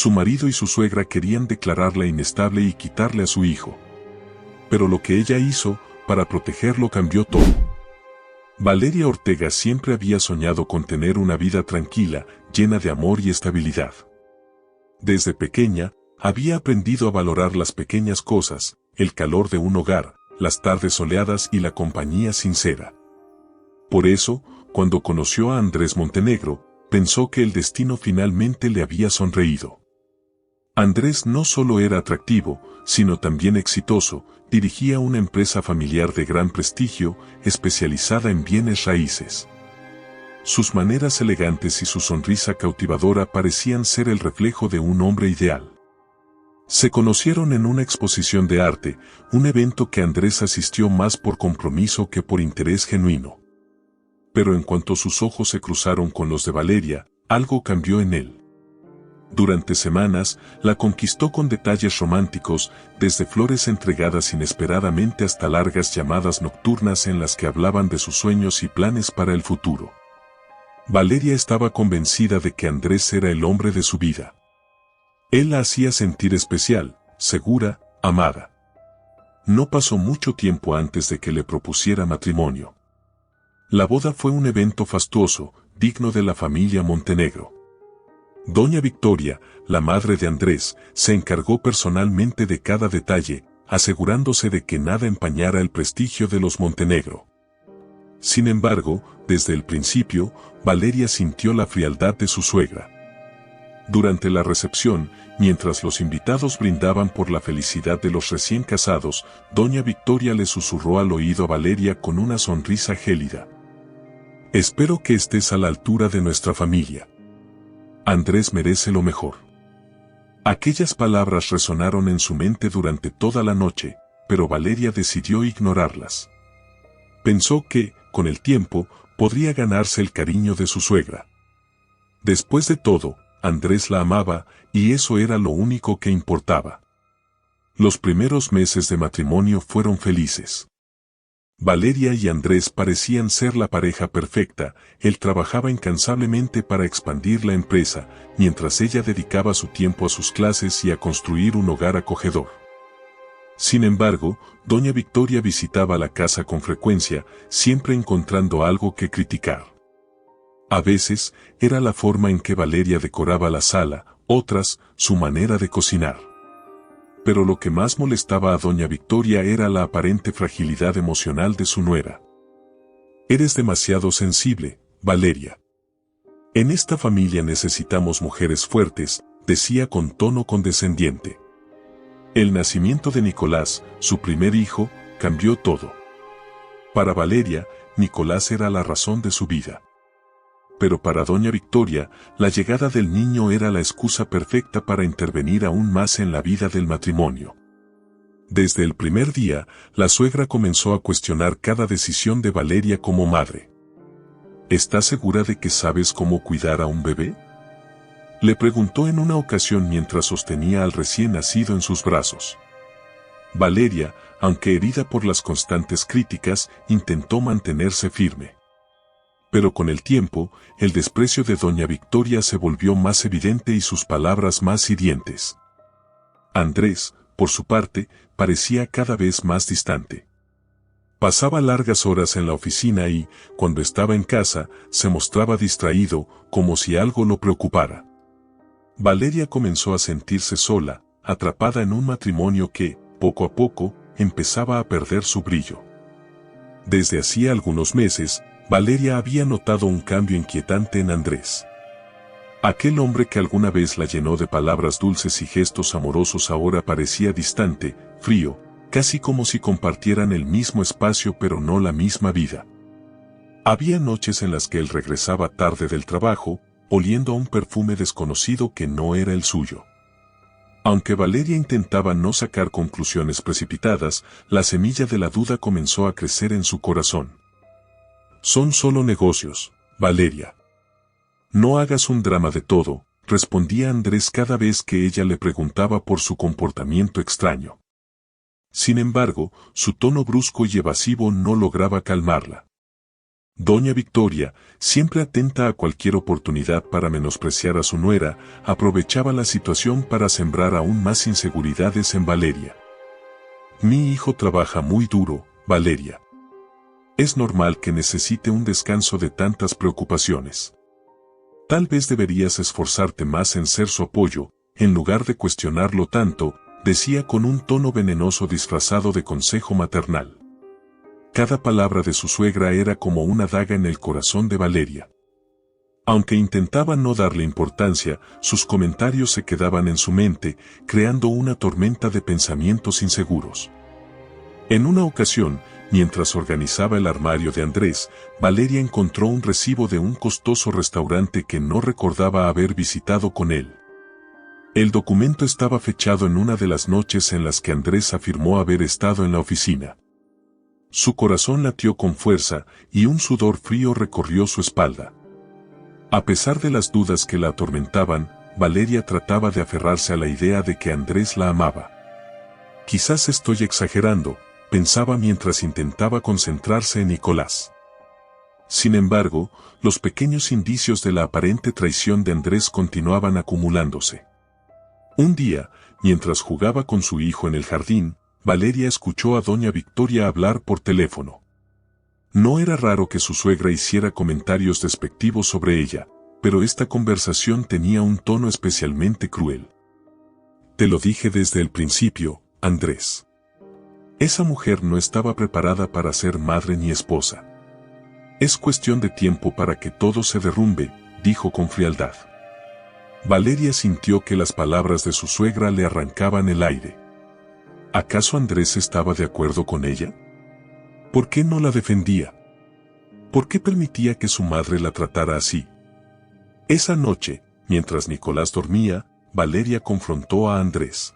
Su marido y su suegra querían declararla inestable y quitarle a su hijo. Pero lo que ella hizo, para protegerlo, cambió todo. Valeria Ortega siempre había soñado con tener una vida tranquila, llena de amor y estabilidad. Desde pequeña, había aprendido a valorar las pequeñas cosas, el calor de un hogar, las tardes soleadas y la compañía sincera. Por eso, cuando conoció a Andrés Montenegro, pensó que el destino finalmente le había sonreído. Andrés no solo era atractivo, sino también exitoso, dirigía una empresa familiar de gran prestigio, especializada en bienes raíces. Sus maneras elegantes y su sonrisa cautivadora parecían ser el reflejo de un hombre ideal. Se conocieron en una exposición de arte, un evento que Andrés asistió más por compromiso que por interés genuino. Pero en cuanto sus ojos se cruzaron con los de Valeria, algo cambió en él. Durante semanas, la conquistó con detalles románticos, desde flores entregadas inesperadamente hasta largas llamadas nocturnas en las que hablaban de sus sueños y planes para el futuro. Valeria estaba convencida de que Andrés era el hombre de su vida. Él la hacía sentir especial, segura, amada. No pasó mucho tiempo antes de que le propusiera matrimonio. La boda fue un evento fastuoso, digno de la familia Montenegro. Doña Victoria, la madre de Andrés, se encargó personalmente de cada detalle, asegurándose de que nada empañara el prestigio de los Montenegro. Sin embargo, desde el principio, Valeria sintió la frialdad de su suegra. Durante la recepción, mientras los invitados brindaban por la felicidad de los recién casados, Doña Victoria le susurró al oído a Valeria con una sonrisa gélida: «Espero que estés a la altura de nuestra familia. Andrés merece lo mejor». Aquellas palabras resonaron en su mente durante toda la noche, pero Valeria decidió ignorarlas. Pensó que, con el tiempo, podría ganarse el cariño de su suegra. Después de todo, Andrés la amaba, y eso era lo único que importaba. Los primeros meses de matrimonio fueron felices. Valeria y Andrés parecían ser la pareja perfecta. Él trabajaba incansablemente para expandir la empresa, mientras ella dedicaba su tiempo a sus clases y a construir un hogar acogedor. Sin embargo, Doña Victoria visitaba la casa con frecuencia, siempre encontrando algo que criticar. A veces, era la forma en que Valeria decoraba la sala, otras, su manera de cocinar. Pero lo que más molestaba a Doña Victoria era la aparente fragilidad emocional de su nuera. «Eres demasiado sensible, Valeria. En esta familia necesitamos mujeres fuertes», decía con tono condescendiente. El nacimiento de Nicolás, su primer hijo, cambió todo. Para Valeria, Nicolás era la razón de su vida. Pero para Doña Victoria, la llegada del niño era la excusa perfecta para intervenir aún más en la vida del matrimonio. Desde el primer día, la suegra comenzó a cuestionar cada decisión de Valeria como madre. «¿Estás segura de que sabes cómo cuidar a un bebé?», le preguntó en una ocasión mientras sostenía al recién nacido en sus brazos. Valeria, aunque herida por las constantes críticas, intentó mantenerse firme. Pero con el tiempo, el desprecio de Doña Victoria se volvió más evidente y sus palabras más hirientes. Andrés, por su parte, parecía cada vez más distante. Pasaba largas horas en la oficina y, cuando estaba en casa, se mostraba distraído, como si algo lo preocupara. Valeria comenzó a sentirse sola, atrapada en un matrimonio que, poco a poco, empezaba a perder su brillo. Desde hacía algunos meses, Valeria había notado un cambio inquietante en Andrés. Aquel hombre que alguna vez la llenó de palabras dulces y gestos amorosos ahora parecía distante, frío, casi como si compartieran el mismo espacio pero no la misma vida. Había noches en las que él regresaba tarde del trabajo, oliendo a un perfume desconocido que no era el suyo. Aunque Valeria intentaba no sacar conclusiones precipitadas, la semilla de la duda comenzó a crecer en su corazón. «Son solo negocios, Valeria. No hagas un drama de todo», respondía Andrés cada vez que ella le preguntaba por su comportamiento extraño. Sin embargo, su tono brusco y evasivo no lograba calmarla. Doña Victoria, siempre atenta a cualquier oportunidad para menospreciar a su nuera, aprovechaba la situación para sembrar aún más inseguridades en Valeria. Mi hijo trabaja muy duro, Valeria. Es normal que necesite un descanso de tantas preocupaciones. Tal vez deberías esforzarte más en ser su apoyo, en lugar de cuestionarlo tanto, decía con un tono venenoso disfrazado de consejo maternal. Cada palabra de su suegra era como una daga en el corazón de Valeria. Aunque intentaba no darle importancia, sus comentarios se quedaban en su mente, creando una tormenta de pensamientos inseguros. En una ocasión, mientras organizaba el armario de Andrés, Valeria encontró un recibo de un costoso restaurante que no recordaba haber visitado con él. El documento estaba fechado en una de las noches en las que Andrés afirmó haber estado en la oficina. Su corazón latió con fuerza y un sudor frío recorrió su espalda. A pesar de las dudas que la atormentaban, Valeria trataba de aferrarse a la idea de que Andrés la amaba. Quizás estoy exagerando, pensaba mientras intentaba concentrarse en Nicolás. Sin embargo, los pequeños indicios de la aparente traición de Andrés continuaban acumulándose. Un día, mientras jugaba con su hijo en el jardín, Valeria escuchó a doña Victoria hablar por teléfono. No era raro que su suegra hiciera comentarios despectivos sobre ella, pero esta conversación tenía un tono especialmente cruel. Te lo dije desde el principio, Andrés. Esa mujer no estaba preparada para ser madre ni esposa. Es cuestión de tiempo para que todo se derrumbe, dijo con frialdad. Valeria sintió que las palabras de su suegra le arrancaban el aire. ¿Acaso Andrés estaba de acuerdo con ella? ¿Por qué no la defendía? ¿Por qué permitía que su madre la tratara así? Esa noche, mientras Nicolás dormía, Valeria confrontó a Andrés.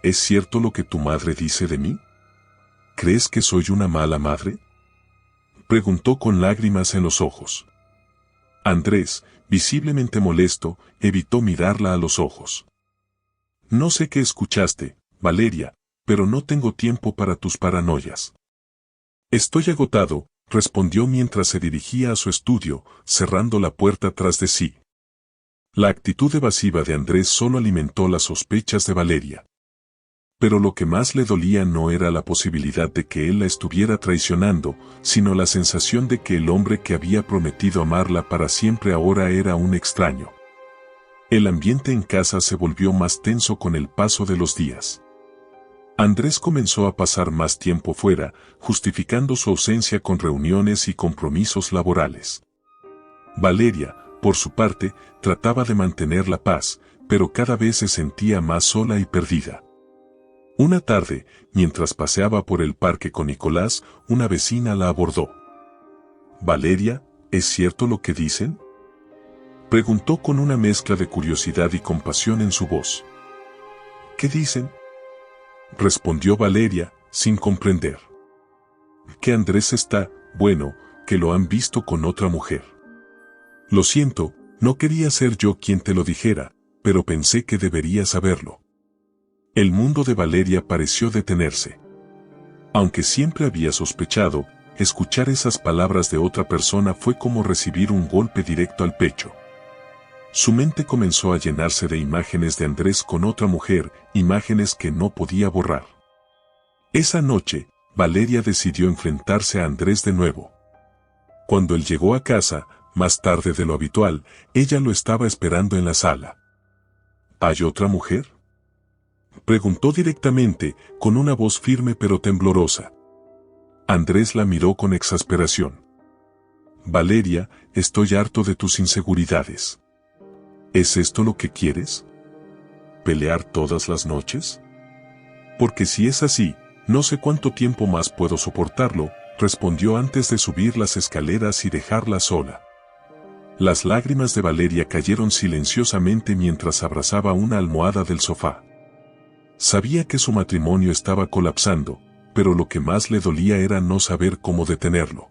¿Es cierto lo que tu madre dice de mí? ¿Crees que soy una mala madre? Preguntó con lágrimas en los ojos. Andrés, visiblemente molesto, evitó mirarla a los ojos. No sé qué escuchaste, Valeria, pero no tengo tiempo para tus paranoias. Estoy agotado, respondió mientras se dirigía a su estudio, cerrando la puerta tras de sí. La actitud evasiva de Andrés solo alimentó las sospechas de Valeria. Pero lo que más le dolía no era la posibilidad de que él la estuviera traicionando, sino la sensación de que el hombre que había prometido amarla para siempre ahora era un extraño. El ambiente en casa se volvió más tenso con el paso de los días. Andrés comenzó a pasar más tiempo fuera, justificando su ausencia con reuniones y compromisos laborales. Valeria, por su parte, trataba de mantener la paz, pero cada vez se sentía más sola y perdida. Una tarde, mientras paseaba por el parque con Nicolás, una vecina la abordó. «Valeria, ¿es cierto lo que dicen?», preguntó con una mezcla de curiosidad y compasión en su voz. «¿Qué dicen?», respondió Valeria, sin comprender. «Que Andrés está, bueno, que lo han visto con otra mujer». «Lo siento, no quería ser yo quien te lo dijera, pero pensé que deberías saberlo». El mundo de Valeria pareció detenerse. Aunque siempre había sospechado, escuchar esas palabras de otra persona fue como recibir un golpe directo al pecho. Su mente comenzó a llenarse de imágenes de Andrés con otra mujer, imágenes que no podía borrar. Esa noche, Valeria decidió enfrentarse a Andrés de nuevo. Cuando él llegó a casa, más tarde de lo habitual, ella lo estaba esperando en la sala. ¿Hay otra mujer?, preguntó directamente, con una voz firme pero temblorosa. Andrés la miró con exasperación. «Valeria, estoy harto de tus inseguridades. ¿Es esto lo que quieres? ¿Pelear todas las noches? Porque si es así, no sé cuánto tiempo más puedo soportarlo», respondió antes de subir las escaleras y dejarla sola. Las lágrimas de Valeria cayeron silenciosamente mientras abrazaba una almohada del sofá. Sabía que su matrimonio estaba colapsando, pero lo que más le dolía era no saber cómo detenerlo.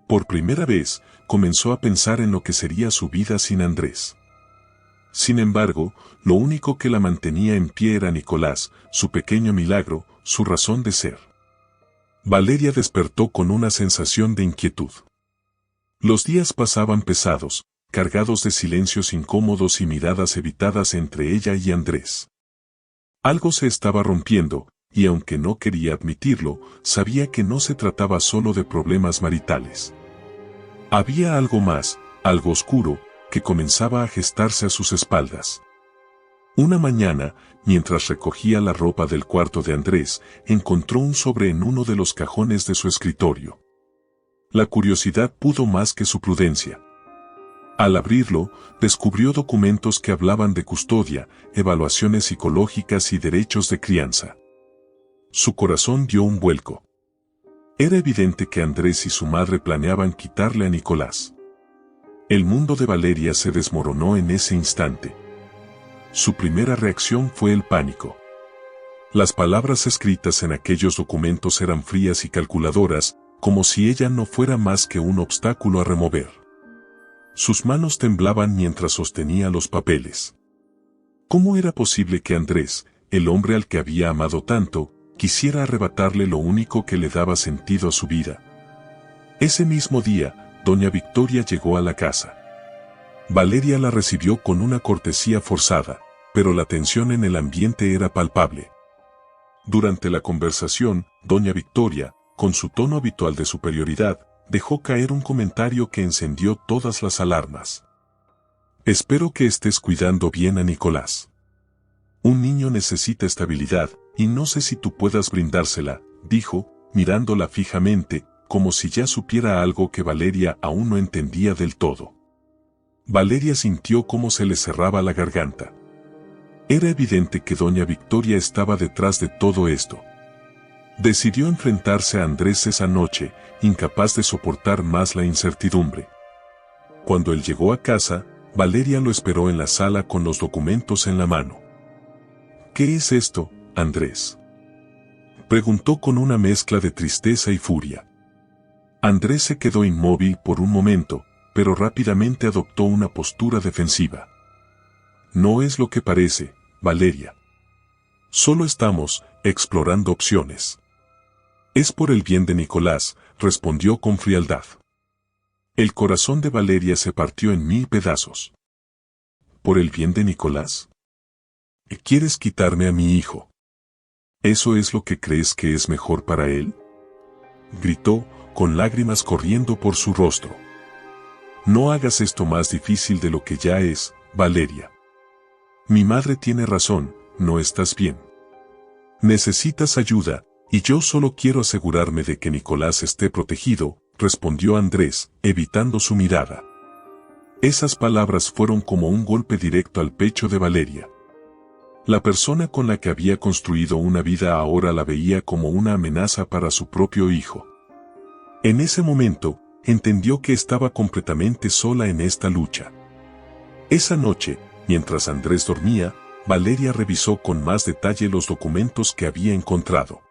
Por primera vez, comenzó a pensar en lo que sería su vida sin Andrés. Sin embargo, lo único que la mantenía en pie era Nicolás, su pequeño milagro, su razón de ser. Valeria despertó con una sensación de inquietud. Los días pasaban pesados, cargados de silencios incómodos y miradas evitadas entre ella y Andrés. Algo se estaba rompiendo, y aunque no quería admitirlo, sabía que no se trataba solo de problemas maritales. Había algo más, algo oscuro, que comenzaba a gestarse a sus espaldas. Una mañana, mientras recogía la ropa del cuarto de Andrés, encontró un sobre en uno de los cajones de su escritorio. La curiosidad pudo más que su prudencia. Al abrirlo, descubrió documentos que hablaban de custodia, evaluaciones psicológicas y derechos de crianza. Su corazón dio un vuelco. Era evidente que Andrés y su madre planeaban quitarle a Nicolás. El mundo de Valeria se desmoronó en ese instante. Su primera reacción fue el pánico. Las palabras escritas en aquellos documentos eran frías y calculadoras, como si ella no fuera más que un obstáculo a remover. Sus manos temblaban mientras sostenía los papeles. ¿Cómo era posible que Andrés, el hombre al que había amado tanto, quisiera arrebatarle lo único que le daba sentido a su vida? Ese mismo día, doña Victoria llegó a la casa. Valeria la recibió con una cortesía forzada, pero la tensión en el ambiente era palpable. Durante la conversación, doña Victoria, con su tono habitual de superioridad, dejó caer un comentario que encendió todas las alarmas. Espero que estés cuidando bien a Nicolás. Un niño necesita estabilidad, y no sé si tú puedas brindársela, dijo, mirándola fijamente, como si ya supiera algo que Valeria aún no entendía del todo. Valeria sintió cómo se le cerraba la garganta. Era evidente que doña Victoria estaba detrás de todo esto. Decidió enfrentarse a Andrés esa noche, incapaz de soportar más la incertidumbre. Cuando él llegó a casa, Valeria lo esperó en la sala con los documentos en la mano. ¿Qué es esto, Andrés?, preguntó con una mezcla de tristeza y furia. Andrés se quedó inmóvil por un momento, pero rápidamente adoptó una postura defensiva. No es lo que parece, Valeria. Solo estamos explorando opciones. Es por el bien de Nicolás, respondió con frialdad. El corazón de Valeria se partió en 1000 pedazos. ¿Por el bien de Nicolás? ¿Quieres quitarme a mi hijo? ¿Eso es lo que crees que es mejor para él?, gritó, con lágrimas corriendo por su rostro. No hagas esto más difícil de lo que ya es, Valeria. Mi madre tiene razón, no estás bien. Necesitas ayuda, y yo solo quiero asegurarme de que Nicolás esté protegido, respondió Andrés, evitando su mirada. Esas palabras fueron como un golpe directo al pecho de Valeria. La persona con la que había construido una vida ahora la veía como una amenaza para su propio hijo. En ese momento, entendió que estaba completamente sola en esta lucha. Esa noche, mientras Andrés dormía, Valeria revisó con más detalle los documentos que había encontrado.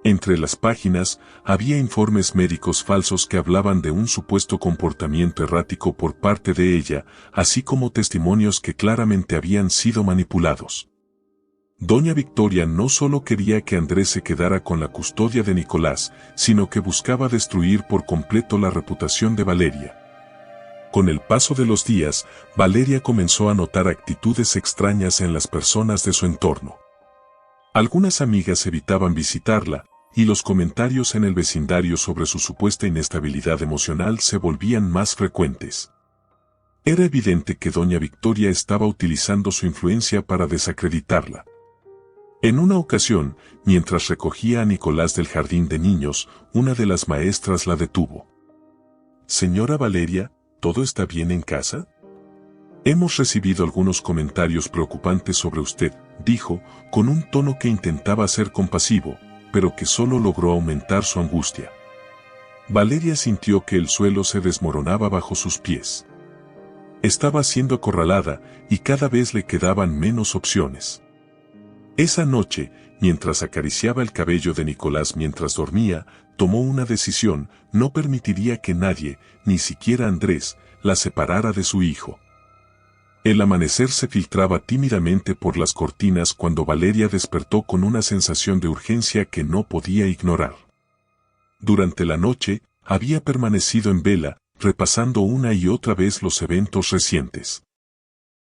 Entre las páginas, había informes médicos falsos que hablaban de un supuesto comportamiento errático por parte de ella, así como testimonios que claramente habían sido manipulados. Doña Victoria no solo quería que Andrés se quedara con la custodia de Nicolás, sino que buscaba destruir por completo la reputación de Valeria. Con el paso de los días, Valeria comenzó a notar actitudes extrañas en las personas de su entorno. Algunas amigas evitaban visitarla, y los comentarios en el vecindario sobre su supuesta inestabilidad emocional se volvían más frecuentes. Era evidente que doña Victoria estaba utilizando su influencia para desacreditarla. En una ocasión, mientras recogía a Nicolás del jardín de niños, una de las maestras la detuvo. «Señora Valeria, ¿todo está bien en casa? Hemos recibido algunos comentarios preocupantes sobre usted», dijo, con un tono que intentaba ser compasivo, pero que solo logró aumentar su angustia. Valeria sintió que el suelo se desmoronaba bajo sus pies. Estaba siendo acorralada, y cada vez le quedaban menos opciones. Esa noche, mientras acariciaba el cabello de Nicolás mientras dormía, tomó una decisión: no permitiría que nadie, ni siquiera Andrés, la separara de su hijo. El amanecer se filtraba tímidamente por las cortinas cuando Valeria despertó con una sensación de urgencia que no podía ignorar. Durante la noche, había permanecido en vela, repasando una y otra vez los eventos recientes.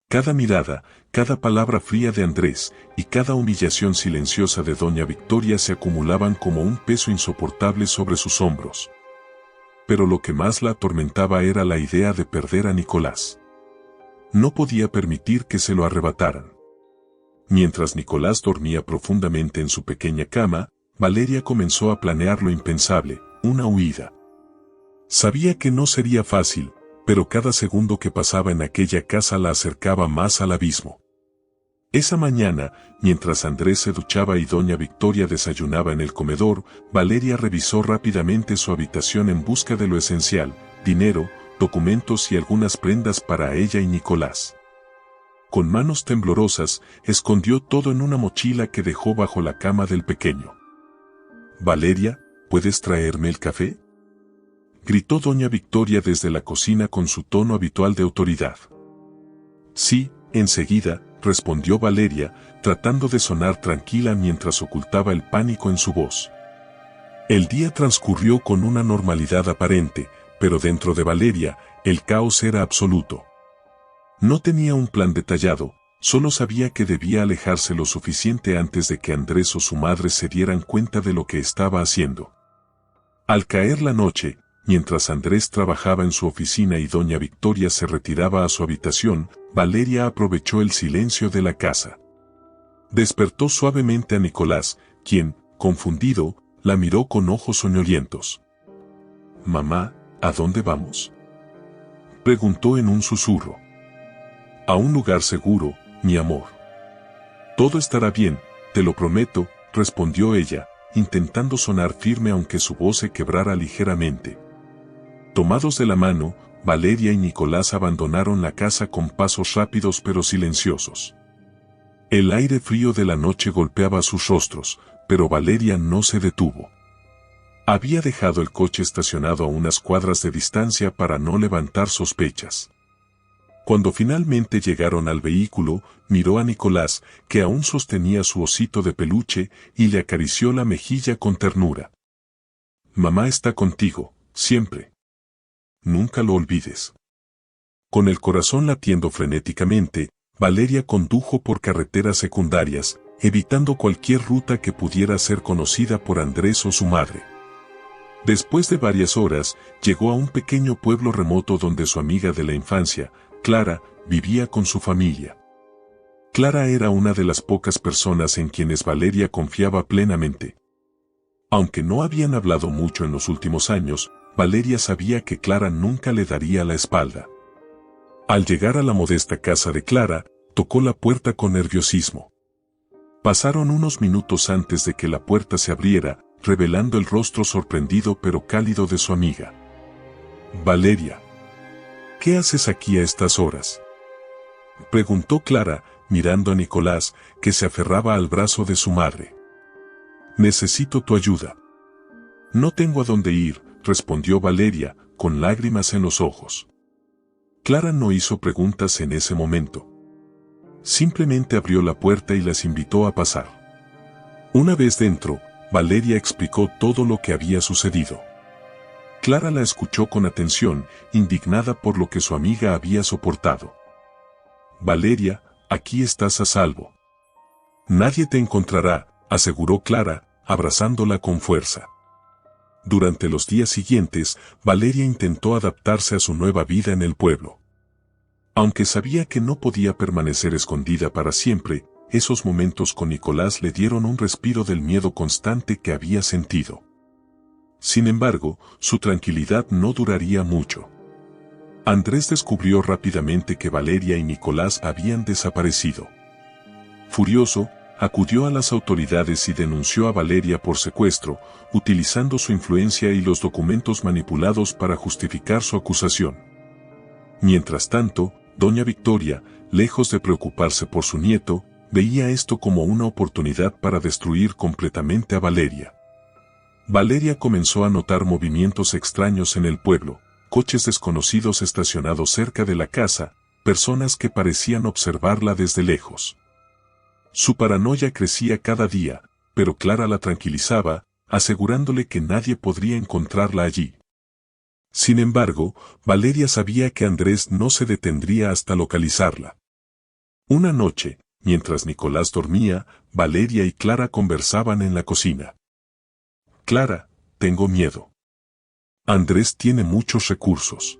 Cada mirada, cada palabra fría de Andrés y cada humillación silenciosa de doña Victoria se acumulaban como un peso insoportable sobre sus hombros. Pero lo que más la atormentaba era la idea de perder a Nicolás. No podía permitir que se lo arrebataran. Mientras Nicolás dormía profundamente en su pequeña cama, Valeria comenzó a planear lo impensable, una huida. Sabía que no sería fácil, pero cada segundo que pasaba en aquella casa la acercaba más al abismo. Esa mañana, mientras Andrés se duchaba y doña Victoria desayunaba en el comedor, Valeria revisó rápidamente su habitación en busca de lo esencial, dinero, documentos y algunas prendas para ella y Nicolás. Con manos temblorosas, escondió todo en una mochila que dejó bajo la cama del pequeño. «Valeria, ¿puedes traerme el café?», gritó doña Victoria desde la cocina con su tono habitual de autoridad. «Sí, enseguida», respondió Valeria, tratando de sonar tranquila mientras ocultaba el pánico en su voz. El día transcurrió con una normalidad aparente, pero dentro de Valeria, el caos era absoluto. No tenía un plan detallado, solo sabía que debía alejarse lo suficiente antes de que Andrés o su madre se dieran cuenta de lo que estaba haciendo. Al caer la noche, mientras Andrés trabajaba en su oficina y doña Victoria se retiraba a su habitación, Valeria aprovechó el silencio de la casa. Despertó suavemente a Nicolás, quien, confundido, la miró con ojos soñolientos. «Mamá, ¿a dónde vamos?», preguntó en un susurro. «A un lugar seguro, mi amor. Todo estará bien, te lo prometo», respondió ella, intentando sonar firme aunque su voz se quebrara ligeramente. Tomados de la mano, Valeria y Nicolás abandonaron la casa con pasos rápidos pero silenciosos. El aire frío de la noche golpeaba sus rostros, pero Valeria no se detuvo. Había dejado el coche estacionado a unas cuadras de distancia para no levantar sospechas. Cuando finalmente llegaron al vehículo, miró a Nicolás, que aún sostenía su osito de peluche, y le acarició la mejilla con ternura. «Mamá está contigo, siempre. Nunca lo olvides». Con el corazón latiendo frenéticamente, Valeria condujo por carreteras secundarias, evitando cualquier ruta que pudiera ser conocida por Andrés o su madre. Después de varias horas, llegó a un pequeño pueblo remoto donde su amiga de la infancia, Clara, vivía con su familia. Clara era una de las pocas personas en quienes Valeria confiaba plenamente. Aunque no habían hablado mucho en los últimos años, Valeria sabía que Clara nunca le daría la espalda. Al llegar a la modesta casa de Clara, tocó la puerta con nerviosismo. Pasaron unos minutos antes de que la puerta se abriera, revelando el rostro sorprendido pero cálido de su amiga. «Valeria, ¿qué haces aquí a estas horas?», preguntó Clara, mirando a Nicolás, que se aferraba al brazo de su madre. «Necesito tu ayuda». «No tengo a dónde ir», respondió Valeria, con lágrimas en los ojos. Clara no hizo preguntas en ese momento. Simplemente abrió la puerta y las invitó a pasar. Una vez dentro, Valeria explicó todo lo que había sucedido. Clara la escuchó con atención, indignada por lo que su amiga había soportado. «Valeria, aquí estás a salvo. Nadie te encontrará», aseguró Clara, abrazándola con fuerza. Durante los días siguientes, Valeria intentó adaptarse a su nueva vida en el pueblo. Aunque sabía que no podía permanecer escondida para siempre, esos momentos con Nicolás le dieron un respiro del miedo constante que había sentido. Sin embargo, su tranquilidad no duraría mucho. Andrés descubrió rápidamente que Valeria y Nicolás habían desaparecido. Furioso, acudió a las autoridades y denunció a Valeria por secuestro, utilizando su influencia y los documentos manipulados para justificar su acusación. Mientras tanto, doña Victoria, lejos de preocuparse por su nieto, veía esto como una oportunidad para destruir completamente a Valeria. Valeria comenzó a notar movimientos extraños en el pueblo, coches desconocidos estacionados cerca de la casa, personas que parecían observarla desde lejos. Su paranoia crecía cada día, pero Clara la tranquilizaba, asegurándole que nadie podría encontrarla allí. Sin embargo, Valeria sabía que Andrés no se detendría hasta localizarla. Una noche, mientras Nicolás dormía, Valeria y Clara conversaban en la cocina. Clara, tengo miedo. Andrés tiene muchos recursos.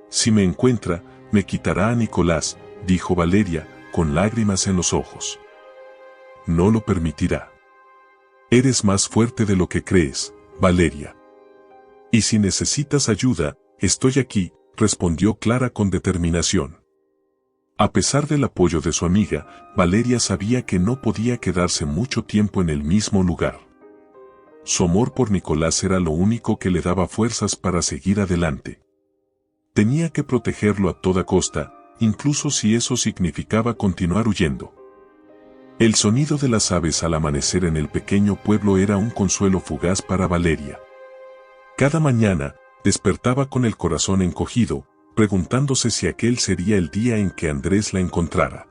Si me encuentra, me quitará a Nicolás, dijo Valeria, con lágrimas en los ojos. No lo permitirá. Eres más fuerte de lo que crees, Valeria. Y si necesitas ayuda, estoy aquí, respondió Clara con determinación. A pesar del apoyo de su amiga, Valeria sabía que no podía quedarse mucho tiempo en el mismo lugar. Su amor por Nicolás era lo único que le daba fuerzas para seguir adelante. Tenía que protegerlo a toda costa, incluso si eso significaba continuar huyendo. El sonido de las aves al amanecer en el pequeño pueblo era un consuelo fugaz para Valeria. Cada mañana, despertaba con el corazón encogido, preguntándose si aquel sería el día en que Andrés la encontrara.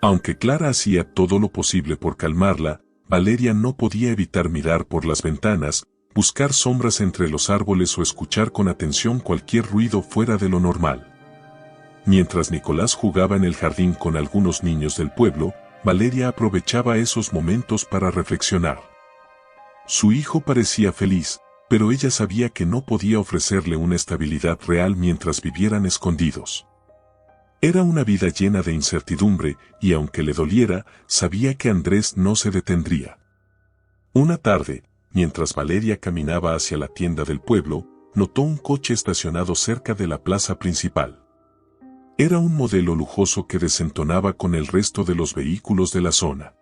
Aunque Clara hacía todo lo posible por calmarla, Valeria no podía evitar mirar por las ventanas, buscar sombras entre los árboles o escuchar con atención cualquier ruido fuera de lo normal. Mientras Nicolás jugaba en el jardín con algunos niños del pueblo, Valeria aprovechaba esos momentos para reflexionar. Su hijo parecía feliz, pero ella sabía que no podía ofrecerle una estabilidad real mientras vivieran escondidos. Era una vida llena de incertidumbre y aunque le doliera, sabía que Andrés no se detendría. Una tarde, mientras Valeria caminaba hacia la tienda del pueblo, notó un coche estacionado cerca de la plaza principal. Era un modelo lujoso que desentonaba con el resto de los vehículos de la zona.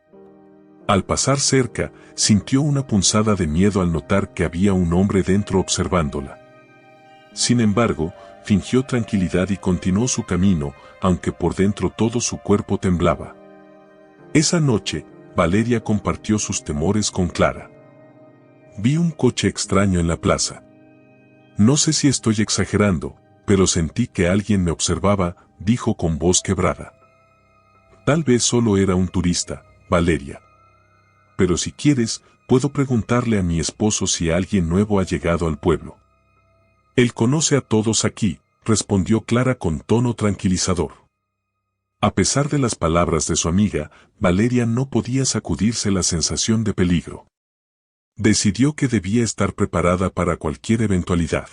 Al pasar cerca, sintió una punzada de miedo al notar que había un hombre dentro observándola. Sin embargo, fingió tranquilidad y continuó su camino, aunque por dentro todo su cuerpo temblaba. Esa noche, Valeria compartió sus temores con Clara. Vi un coche extraño en la plaza. No sé si estoy exagerando, pero sentí que alguien me observaba, dijo con voz quebrada. Tal vez solo era un turista, Valeria. Pero si quieres, puedo preguntarle a mi esposo si alguien nuevo ha llegado al pueblo. Él conoce a todos aquí, respondió Clara con tono tranquilizador. A pesar de las palabras de su amiga, Valeria no podía sacudirse la sensación de peligro. Decidió que debía estar preparada para cualquier eventualidad.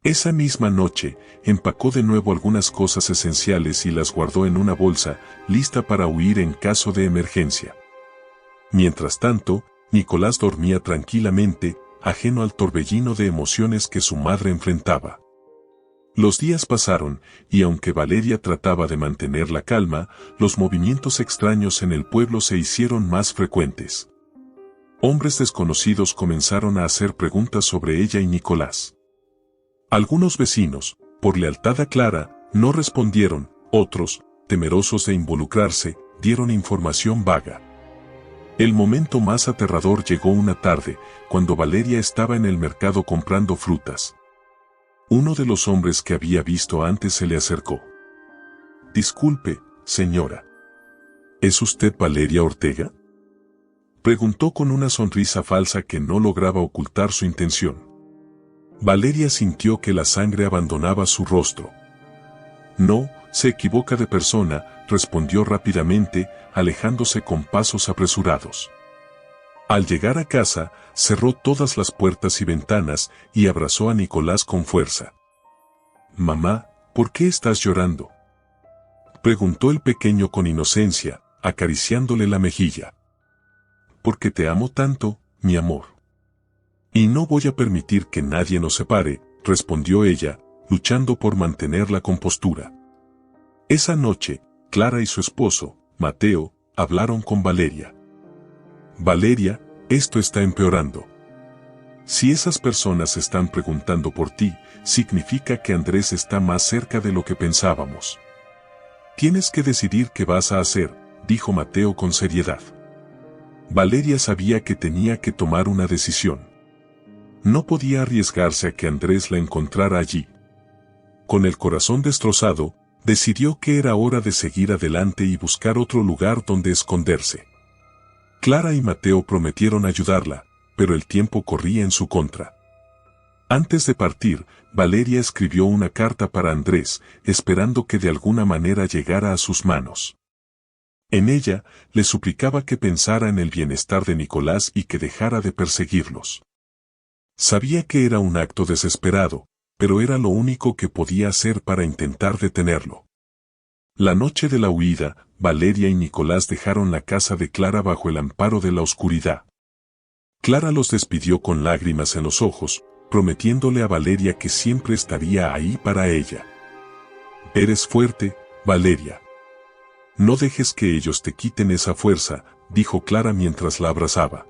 Esa misma noche, empacó de nuevo algunas cosas esenciales y las guardó en una bolsa, lista para huir en caso de emergencia. Mientras tanto, Nicolás dormía tranquilamente, ajeno al torbellino de emociones que su madre enfrentaba. Los días pasaron, y aunque Valeria trataba de mantener la calma, los movimientos extraños en el pueblo se hicieron más frecuentes. Hombres desconocidos comenzaron a hacer preguntas sobre ella y Nicolás. Algunos vecinos, por lealtad a Clara, no respondieron, otros, temerosos de involucrarse, dieron información vaga. El momento más aterrador llegó una tarde, cuando Valeria estaba en el mercado comprando frutas. Uno de los hombres que había visto antes se le acercó. «Disculpe, señora. ¿Es usted Valeria Ortega?», preguntó con una sonrisa falsa que no lograba ocultar su intención. Valeria sintió que la sangre abandonaba su rostro. «No, se equivoca de persona», respondió rápidamente, alejándose con pasos apresurados. Al llegar a casa, cerró todas las puertas y ventanas y abrazó a Nicolás con fuerza. «Mamá, ¿por qué estás llorando?», preguntó el pequeño con inocencia, acariciándole la mejilla. «Porque te amo tanto, mi amor. Y no voy a permitir que nadie nos separe», respondió ella, luchando por mantener la compostura. Esa noche, Clara y su esposo, Mateo, hablaron con Valeria. «Valeria, esto está empeorando. Si esas personas están preguntando por ti, significa que Andrés está más cerca de lo que pensábamos. Tienes que decidir qué vas a hacer», dijo Mateo con seriedad. Valeria sabía que tenía que tomar una decisión. No podía arriesgarse a que Andrés la encontrara allí. Con el corazón destrozado, decidió que era hora de seguir adelante y buscar otro lugar donde esconderse. Clara y Mateo prometieron ayudarla, pero el tiempo corría en su contra. Antes de partir, Valeria escribió una carta para Andrés, esperando que de alguna manera llegara a sus manos. En ella, le suplicaba que pensara en el bienestar de Nicolás y que dejara de perseguirlos. Sabía que era un acto desesperado, pero era lo único que podía hacer para intentar detenerlo. La noche de la huida, Valeria y Nicolás dejaron la casa de Clara bajo el amparo de la oscuridad. Clara los despidió con lágrimas en los ojos, prometiéndole a Valeria que siempre estaría ahí para ella. «Eres fuerte, Valeria. No dejes que ellos te quiten esa fuerza», dijo Clara mientras la abrazaba.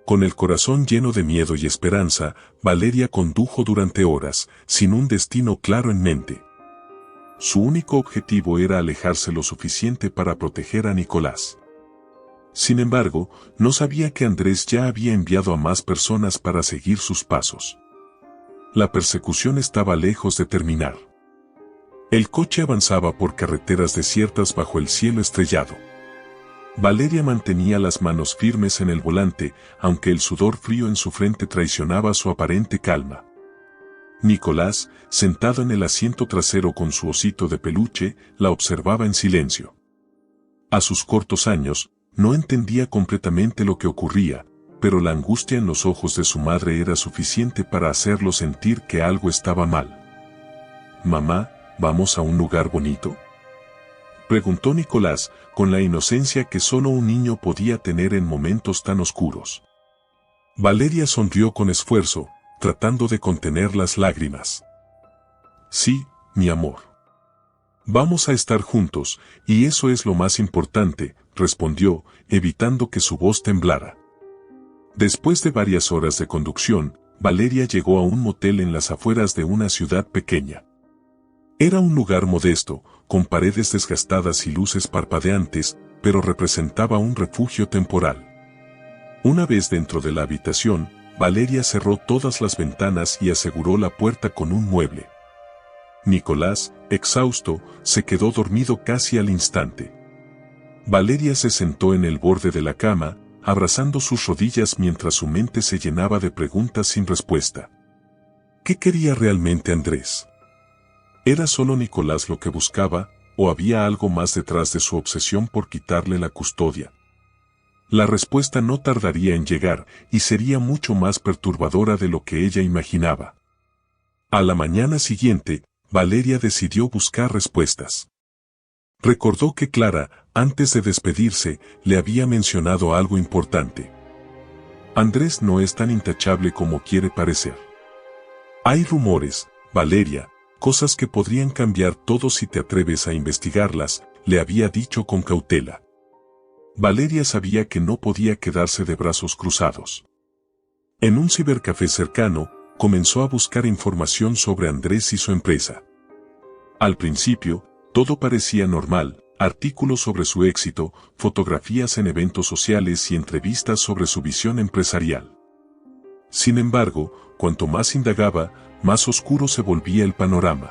Con el corazón lleno de miedo y esperanza, Valeria condujo durante horas, sin un destino claro en mente. Su único objetivo era alejarse lo suficiente para proteger a Nicolás. Sin embargo, no sabía que Andrés ya había enviado a más personas para seguir sus pasos. La persecución estaba lejos de terminar. El coche avanzaba por carreteras desiertas bajo el cielo estrellado. Valeria mantenía las manos firmes en el volante, aunque el sudor frío en su frente traicionaba su aparente calma. Nicolás, sentado en el asiento trasero con su osito de peluche, la observaba en silencio. A sus cortos años, no entendía completamente lo que ocurría, pero la angustia en los ojos de su madre era suficiente para hacerlo sentir que algo estaba mal. «Mamá, ¿vamos a un lugar bonito?», preguntó Nicolás, con la inocencia que solo un niño podía tener en momentos tan oscuros. Valeria sonrió con esfuerzo, tratando de contener las lágrimas. «Sí, mi amor. Vamos a estar juntos, y eso es lo más importante», respondió, evitando que su voz temblara. Después de varias horas de conducción, Valeria llegó a un motel en las afueras de una ciudad pequeña. Era un lugar modesto, con paredes desgastadas y luces parpadeantes, pero representaba un refugio temporal. Una vez dentro de la habitación, Valeria cerró todas las ventanas y aseguró la puerta con un mueble. Nicolás, exhausto, se quedó dormido casi al instante. Valeria se sentó en el borde de la cama, abrazando sus rodillas mientras su mente se llenaba de preguntas sin respuesta. ¿Qué quería realmente Andrés? ¿Era solo Nicolás lo que buscaba, o había algo más detrás de su obsesión por quitarle la custodia? La respuesta no tardaría en llegar, y sería mucho más perturbadora de lo que ella imaginaba. A la mañana siguiente, Valeria decidió buscar respuestas. Recordó que Clara, antes de despedirse, le había mencionado algo importante. Andrés no es tan intachable como quiere parecer. Hay rumores, Valeria, cosas que podrían cambiar todo si te atreves a investigarlas, le había dicho con cautela. Valeria sabía que no podía quedarse de brazos cruzados. En un cibercafé cercano, comenzó a buscar información sobre Andrés y su empresa. Al principio, todo parecía normal: artículos sobre su éxito, fotografías en eventos sociales y entrevistas sobre su visión empresarial. Sin embargo, cuanto más indagaba, más oscuro se volvía el panorama.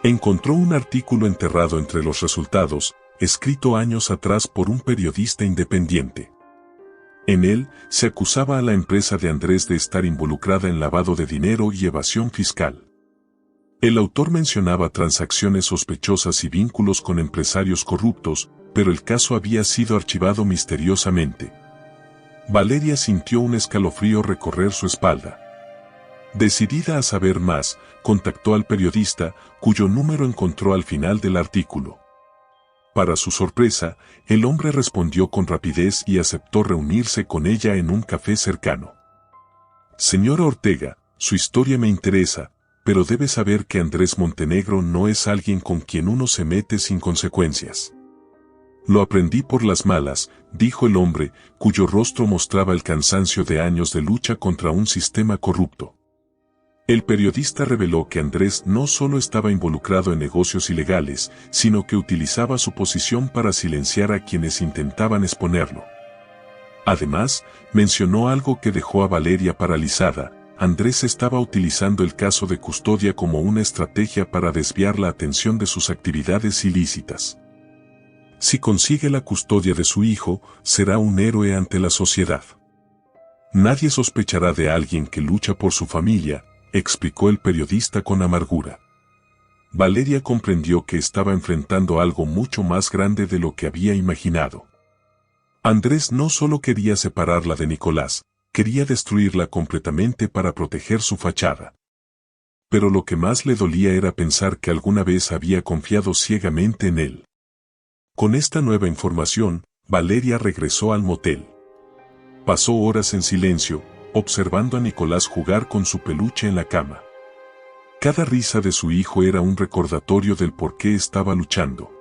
Encontró un artículo enterrado entre los resultados, escrito años atrás por un periodista independiente. En él, se acusaba a la empresa de Andrés de estar involucrada en lavado de dinero y evasión fiscal. El autor mencionaba transacciones sospechosas y vínculos con empresarios corruptos, pero el caso había sido archivado misteriosamente. Valeria sintió un escalofrío recorrer su espalda. Decidida a saber más, contactó al periodista, cuyo número encontró al final del artículo. Para su sorpresa, el hombre respondió con rapidez y aceptó reunirse con ella en un café cercano. «Señora Ortega, su historia me interesa, pero debe saber que Andrés Montenegro no es alguien con quien uno se mete sin consecuencias». «Lo aprendí por las malas», dijo el hombre, cuyo rostro mostraba el cansancio de años de lucha contra un sistema corrupto. El periodista reveló que Andrés no solo estaba involucrado en negocios ilegales, sino que utilizaba su posición para silenciar a quienes intentaban exponerlo. Además, mencionó algo que dejó a Valeria paralizada: Andrés estaba utilizando el caso de custodia como una estrategia para desviar la atención de sus actividades ilícitas. Si consigue la custodia de su hijo, será un héroe ante la sociedad. Nadie sospechará de alguien que lucha por su familia, explicó el periodista con amargura. Valeria comprendió que estaba enfrentando algo mucho más grande de lo que había imaginado. Andrés no solo quería separarla de Nicolás, quería destruirla completamente para proteger su fachada. Pero lo que más le dolía era pensar que alguna vez había confiado ciegamente en él. Con esta nueva información, Valeria regresó al motel. Pasó horas en silencio, observando a Nicolás jugar con su peluche en la cama. Cada risa de su hijo era un recordatorio del por qué estaba luchando.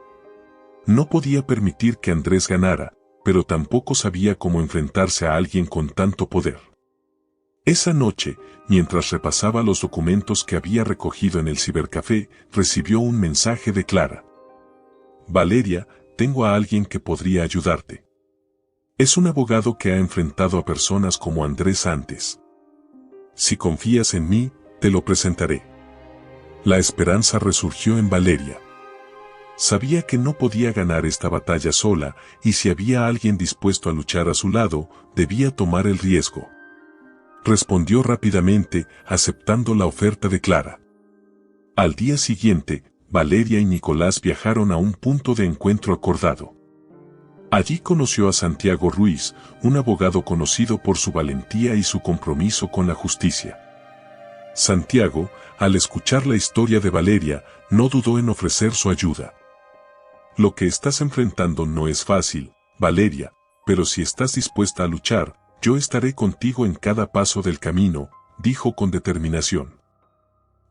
No podía permitir que Andrés ganara, pero tampoco sabía cómo enfrentarse a alguien con tanto poder. Esa noche, mientras repasaba los documentos que había recogido en el cibercafé, recibió un mensaje de Clara. Valeria, tengo a alguien que podría ayudarte. Es un abogado que ha enfrentado a personas como Andrés antes. Si confías en mí, te lo presentaré. La esperanza resurgió en Valeria. Sabía que no podía ganar esta batalla sola, y si había alguien dispuesto a luchar a su lado, debía tomar el riesgo. Respondió rápidamente, aceptando la oferta de Clara. Al día siguiente, Valeria y Nicolás viajaron a un punto de encuentro acordado. Allí conoció a Santiago Ruiz, un abogado conocido por su valentía y su compromiso con la justicia. Santiago, al escuchar la historia de Valeria, no dudó en ofrecer su ayuda. Lo que estás enfrentando no es fácil, Valeria, pero si estás dispuesta a luchar, yo estaré contigo en cada paso del camino, dijo con determinación.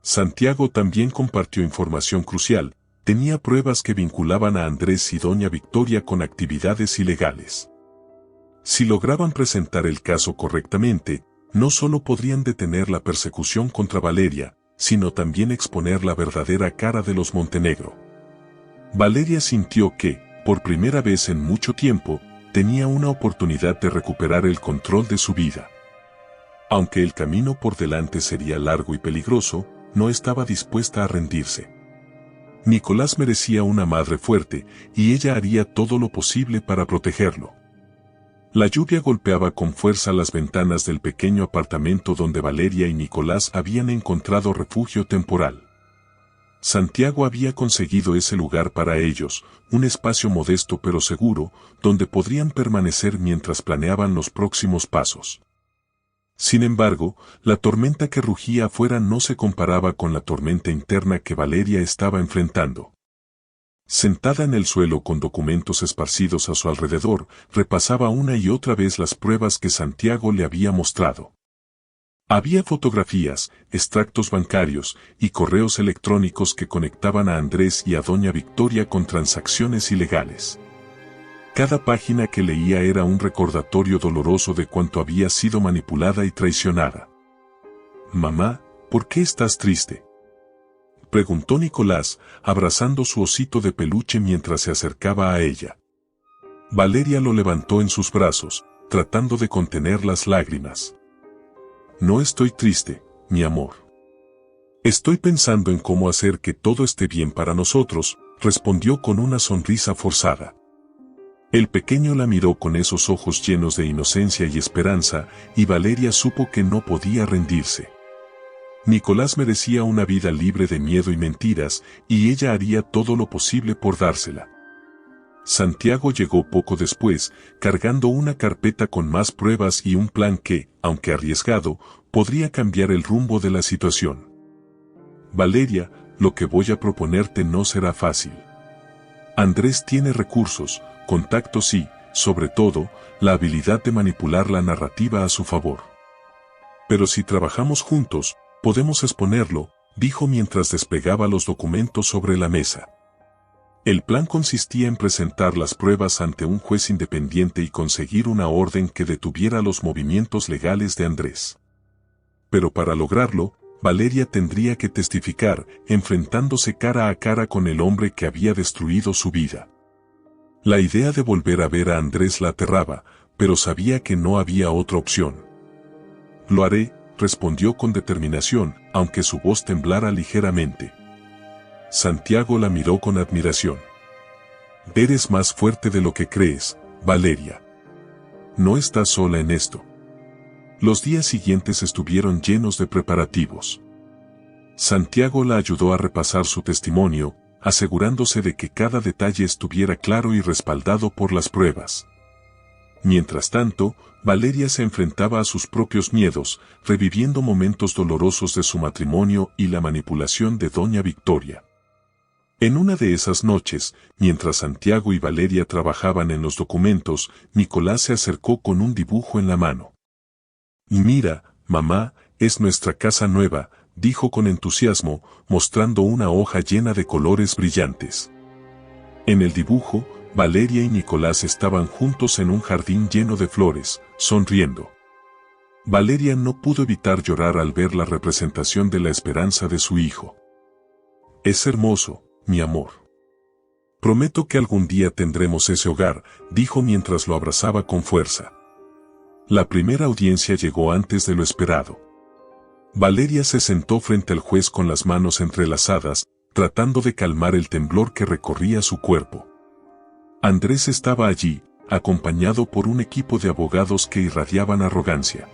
Santiago también compartió información crucial, tenía pruebas que vinculaban a Andrés y doña Victoria con actividades ilegales. Si lograban presentar el caso correctamente, no solo podrían detener la persecución contra Valeria, sino también exponer la verdadera cara de los Montenegro. Valeria sintió que, por primera vez en mucho tiempo, tenía una oportunidad de recuperar el control de su vida. Aunque el camino por delante sería largo y peligroso, no estaba dispuesta a rendirse. Nicolás merecía una madre fuerte, y ella haría todo lo posible para protegerlo. La lluvia golpeaba con fuerza las ventanas del pequeño apartamento donde Valeria y Nicolás habían encontrado refugio temporal. Santiago había conseguido ese lugar para ellos, un espacio modesto pero seguro, donde podrían permanecer mientras planeaban los próximos pasos. Sin embargo, la tormenta que rugía afuera no se comparaba con la tormenta interna que Valeria estaba enfrentando. Sentada en el suelo con documentos esparcidos a su alrededor, repasaba una y otra vez las pruebas que Santiago le había mostrado. Había fotografías, extractos bancarios y correos electrónicos que conectaban a Andrés y a doña Victoria con transacciones ilegales. Cada página que leía era un recordatorio doloroso de cuánto había sido manipulada y traicionada. «Mamá, ¿por qué estás triste?», preguntó Nicolás, abrazando su osito de peluche mientras se acercaba a ella. Valeria lo levantó en sus brazos, tratando de contener las lágrimas. «No estoy triste, mi amor. Estoy pensando en cómo hacer que todo esté bien para nosotros», respondió con una sonrisa forzada. El pequeño la miró con esos ojos llenos de inocencia y esperanza, y Valeria supo que no podía rendirse. Nicolás merecía una vida libre de miedo y mentiras, y ella haría todo lo posible por dársela. Santiago llegó poco después, cargando una carpeta con más pruebas y un plan que, aunque arriesgado, podría cambiar el rumbo de la situación. «Valeria, lo que voy a proponerte no será fácil. Andrés tiene recursos, contactos y, sobre todo, la habilidad de manipular la narrativa a su favor. Pero si trabajamos juntos, podemos exponerlo», dijo mientras desplegaba los documentos sobre la mesa. El plan consistía en presentar las pruebas ante un juez independiente y conseguir una orden que detuviera los movimientos legales de Andrés. Pero para lograrlo, Valeria tendría que testificar, enfrentándose cara a cara con el hombre que había destruido su vida. La idea de volver a ver a Andrés la aterraba, pero sabía que no había otra opción. «Lo haré», respondió con determinación, aunque su voz temblara ligeramente. Santiago la miró con admiración. «Eres más fuerte de lo que crees, Valeria. No estás sola en esto. Los días siguientes estuvieron llenos de preparativos. Santiago la ayudó a repasar su testimonio, asegurándose de que cada detalle estuviera claro y respaldado por las pruebas. Mientras tanto, Valeria se enfrentaba a sus propios miedos, reviviendo momentos dolorosos de su matrimonio y la manipulación de doña Victoria. En una de esas noches, mientras Santiago y Valeria trabajaban en los documentos, Nicolás se acercó con un dibujo en la mano. «Mira, mamá, es nuestra casa nueva», dijo con entusiasmo, mostrando una hoja llena de colores brillantes. En el dibujo, Valeria y Nicolás estaban juntos en un jardín lleno de flores, sonriendo. Valeria no pudo evitar llorar al ver la representación de la esperanza de su hijo. «Es hermoso, mi amor. Prometo que algún día tendremos ese hogar», dijo mientras lo abrazaba con fuerza. La primera audiencia llegó antes de lo esperado. Valeria se sentó frente al juez con las manos entrelazadas, tratando de calmar el temblor que recorría su cuerpo. Andrés estaba allí, acompañado por un equipo de abogados que irradiaban arrogancia.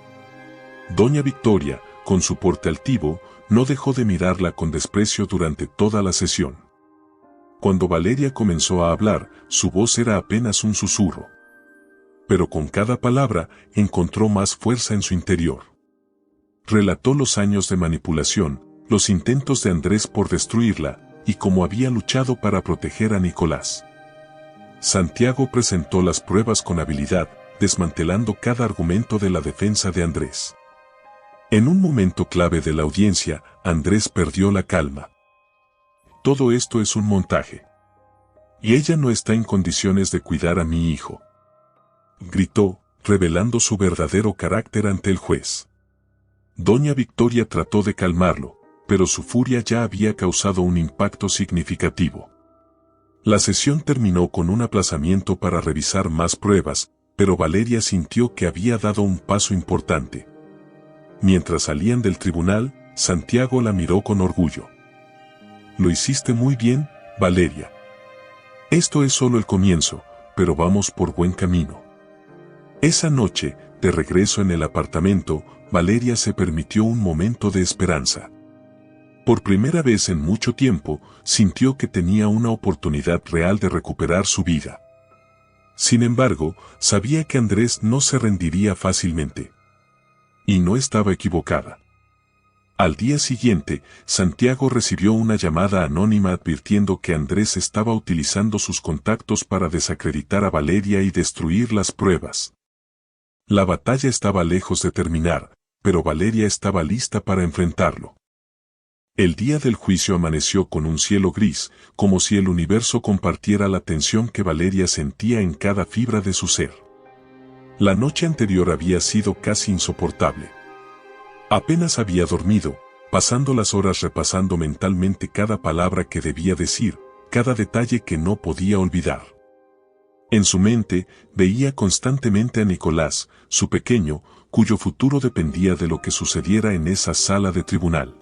Doña Victoria, con su porte altivo, no dejó de mirarla con desprecio durante toda la sesión. Cuando Valeria comenzó a hablar, su voz era apenas un susurro. Pero con cada palabra, encontró más fuerza en su interior. Relató los años de manipulación, los intentos de Andrés por destruirla, y cómo había luchado para proteger a Nicolás. Santiago presentó las pruebas con habilidad, desmantelando cada argumento de la defensa de Andrés. En un momento clave de la audiencia, Andrés perdió la calma. «Todo esto es un montaje. Y ella no está en condiciones de cuidar a mi hijo», gritó, revelando su verdadero carácter ante el juez. Doña Victoria trató de calmarlo, pero su furia ya había causado un impacto significativo. La sesión terminó con un aplazamiento para revisar más pruebas, pero Valeria sintió que había dado un paso importante. Mientras salían del tribunal, Santiago la miró con orgullo. «Lo hiciste muy bien, Valeria. Esto es solo el comienzo, pero vamos por buen camino». Esa noche, de regreso en el apartamento, Valeria se permitió un momento de esperanza. Por primera vez en mucho tiempo, sintió que tenía una oportunidad real de recuperar su vida. Sin embargo, sabía que Andrés no se rendiría fácilmente. Y no estaba equivocada. Al día siguiente, Santiago recibió una llamada anónima advirtiendo que Andrés estaba utilizando sus contactos para desacreditar a Valeria y destruir las pruebas. La batalla estaba lejos de terminar, pero Valeria estaba lista para enfrentarlo. El día del juicio amaneció con un cielo gris, como si el universo compartiera la tensión que Valeria sentía en cada fibra de su ser. La noche anterior había sido casi insoportable. Apenas había dormido, pasando las horas repasando mentalmente cada palabra que debía decir, cada detalle que no podía olvidar. En su mente, veía constantemente a Nicolás, su pequeño, cuyo futuro dependía de lo que sucediera en esa sala de tribunal.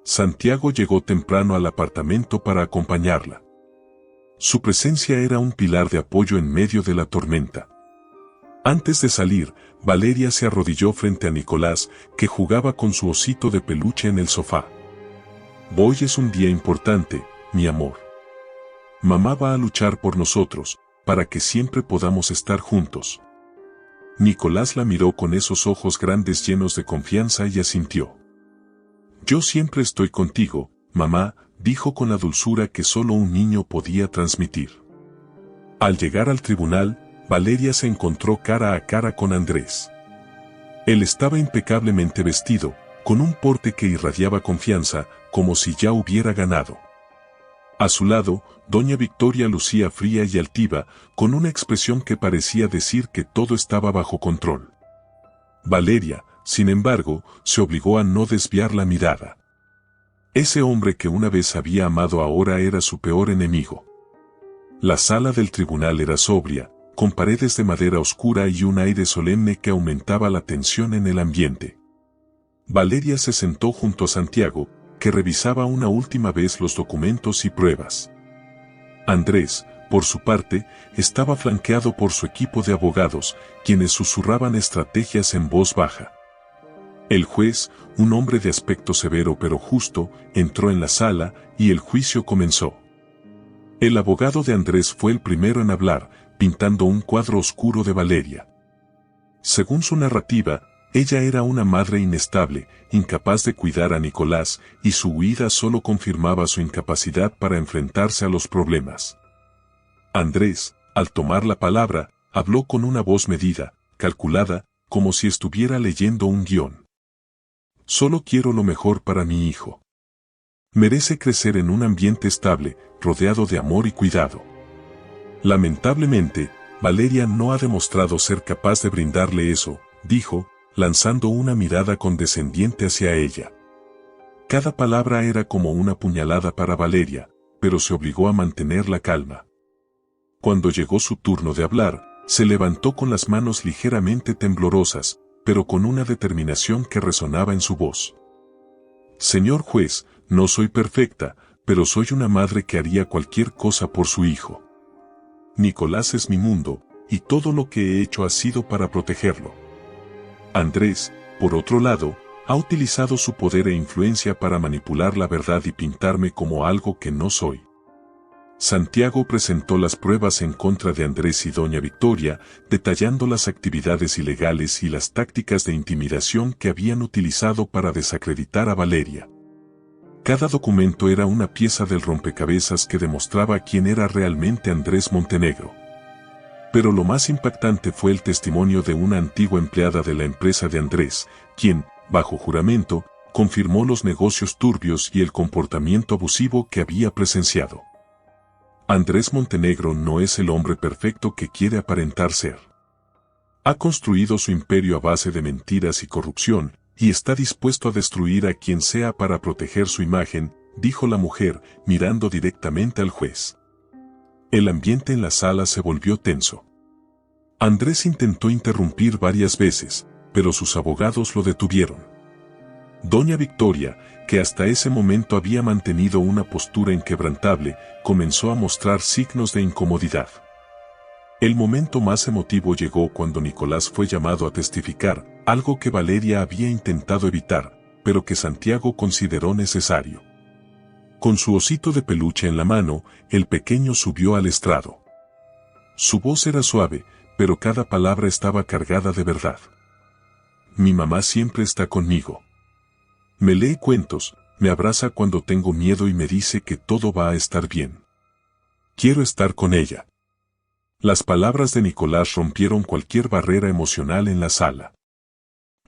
Santiago llegó temprano al apartamento para acompañarla. Su presencia era un pilar de apoyo en medio de la tormenta. Antes de salir, Valeria se arrodilló frente a Nicolás, que jugaba con su osito de peluche en el sofá. «Hoy es un día importante, mi amor. Mamá va a luchar por nosotros, para que siempre podamos estar juntos». Nicolás la miró con esos ojos grandes llenos de confianza y asintió. «Yo siempre estoy contigo, mamá», dijo con la dulzura que solo un niño podía transmitir. Al llegar al tribunal, Valeria se encontró cara a cara con Andrés. Él estaba impecablemente vestido, con un porte que irradiaba confianza, como si ya hubiera ganado. A su lado, doña Victoria lucía fría y altiva, con una expresión que parecía decir que todo estaba bajo control. Valeria, sin embargo, se obligó a no desviar la mirada. Ese hombre que una vez había amado ahora era su peor enemigo. La sala del tribunal era sobria, con paredes de madera oscura y un aire solemne que aumentaba la tensión en el ambiente. Valeria se sentó junto a Santiago, que revisaba una última vez los documentos y pruebas. «Andrés, por su parte, estaba flanqueado por su equipo de abogados, quienes susurraban estrategias en voz baja. El juez, un hombre de aspecto severo pero justo, entró en la sala y el juicio comenzó. El abogado de Andrés fue el primero en hablar, pintando un cuadro oscuro de Valeria. Según su narrativa, ella era una madre inestable, incapaz de cuidar a Nicolás, y su huida solo confirmaba su incapacidad para enfrentarse a los problemas. Andrés, al tomar la palabra, habló con una voz medida, calculada, como si estuviera leyendo un guión. Solo quiero lo mejor para mi hijo. Merece crecer en un ambiente estable, rodeado de amor y cuidado. Lamentablemente, Valeria no ha demostrado ser capaz de brindarle eso, dijo, lanzando una mirada condescendiente hacia ella. Cada palabra era como una puñalada para Valeria, pero se obligó a mantener la calma. Cuando llegó su turno de hablar, se levantó con las manos ligeramente temblorosas, pero con una determinación que resonaba en su voz. Señor juez, no soy perfecta, pero soy una madre que haría cualquier cosa por su hijo. Nicolás es mi mundo, y todo lo que he hecho ha sido para protegerlo. Andrés, por otro lado, ha utilizado su poder e influencia para manipular la verdad y pintarme como algo que no soy. Santiago presentó las pruebas en contra de Andrés y doña Victoria, detallando las actividades ilegales y las tácticas de intimidación que habían utilizado para desacreditar a Valeria. Cada documento era una pieza del rompecabezas que demostraba quién era realmente Andrés Montenegro. Pero lo más impactante fue el testimonio de una antigua empleada de la empresa de Andrés, quien, bajo juramento, confirmó los negocios turbios y el comportamiento abusivo que había presenciado. Andrés Montenegro no es el hombre perfecto que quiere aparentar ser. Ha construido su imperio a base de mentiras y corrupción, y está dispuesto a destruir a quien sea para proteger su imagen, dijo la mujer, mirando directamente al juez. El ambiente en la sala se volvió tenso. Andrés intentó interrumpir varias veces, pero sus abogados lo detuvieron. Doña Victoria, que hasta ese momento había mantenido una postura inquebrantable, comenzó a mostrar signos de incomodidad. El momento más emotivo llegó cuando Nicolás fue llamado a testificar, algo que Valeria había intentado evitar, pero que Santiago consideró necesario. Con su osito de peluche en la mano, el pequeño subió al estrado. Su voz era suave, pero cada palabra estaba cargada de verdad. Mi mamá siempre está conmigo. Me lee cuentos, me abraza cuando tengo miedo y me dice que todo va a estar bien. Quiero estar con ella. Las palabras de Nicolás rompieron cualquier barrera emocional en la sala.